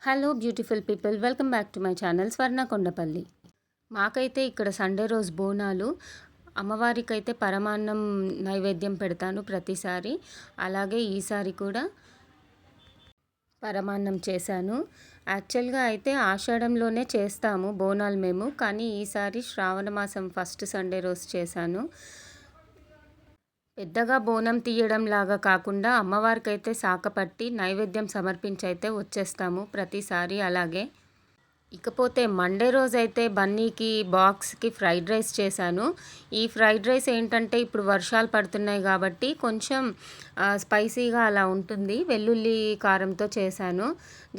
Hello beautiful people, welcome back to my channel స్వర్ణ కొండపల్లి. మాకైతే ఇక్కడ Sunday రోజు బోనాలు. అమ్మవారికైతే పరమాన్నం నైవేద్యం పెడతాను ప్రతిసారి. అలాగే ఈసారి కూడా పరమాన్నం చేశాను. యాక్చువల్గా అయితే ఆషాఢంలోనే చేస్తాము బోనాలు మేము, కానీ ఈసారి శ్రావణ మాసం ఫస్ట్ సండే రోజు చేశాను. పెద్దగా బోనం తీయడం లాగా కాకుండా అమ్మవారికైతే సాకపట్టి నైవేద్యం సమర్పించి అయితే వచ్చేస్తాము ప్రతిసారి అలాగే. ఇకపోతే మండే రోజైతే బన్నీకి బాక్స్కి ఫ్రైడ్ రైస్ చేశాను. ఈ ఫ్రైడ్ రైస్ ఏంటంటే ఇప్పుడు వర్షాలు పడుతున్నాయి కాబట్టి కొంచెం స్పైసీగా అలా ఉంటుంది. వెల్లుల్లి కారంతో చేశాను.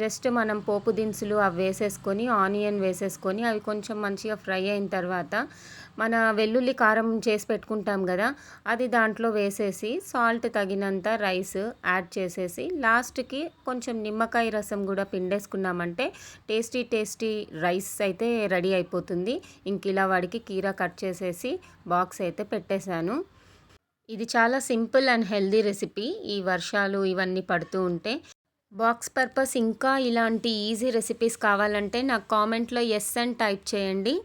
జస్ట్ మనం పోపు దినుసులు అవి వేసేసుకొని, ఆనియన్ వేసేసుకొని అవి కొంచెం మంచిగా ఫ్రై అయిన తర్వాత మన వెల్లుల్లి కారం చేసి పెట్టుకుంటాం కదా, అది దాంట్లో వేసేసి సాల్ట్ తగినంత రైస్ యాడ్ చేసేసి లాస్ట్కి కొంచెం నిమ్మకాయ రసం కూడా పిండేసుకున్నామంటే టేస్టీ రైస్ అయితే రెడీ అయిపోతుంది. ఇంక ఇలా వాడికి కీరా కట్ చేసేసి బాక్స్ అయితే పెట్టేశాను. ఇది చాలా సింపుల్ అండ్ హెల్దీ రెసిపీ. ఈ వర్షాలు ఇవన్నీ పడుతూ ఉంటే బాక్స్ పర్పస్ ఇంకా ఇలాంటి ఈజీ రెసిపీస్ కావాలంటే నాకు కామెంట్లో ఎస్ అని టైప్ చేయండి.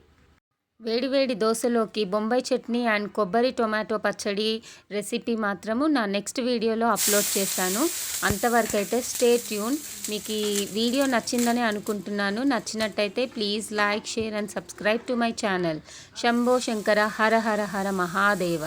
వేడివేడి దోశలోకి బొంబాయి చట్నీ అండ్ కొబ్బరి టొమాటో పచ్చడి రెసిపీ మాత్రము నా నెక్స్ట్ వీడియోలో అప్లోడ్ చేశాను. అంతవరకు అయితే స్టే ట్యూన్. మీకు ఈ వీడియో నచ్చిందని అనుకుంటున్నాను. నచ్చినట్టయితే please like, share and subscribe to my channel. Shambho Shankara Hara Hara Hara Mahadeva.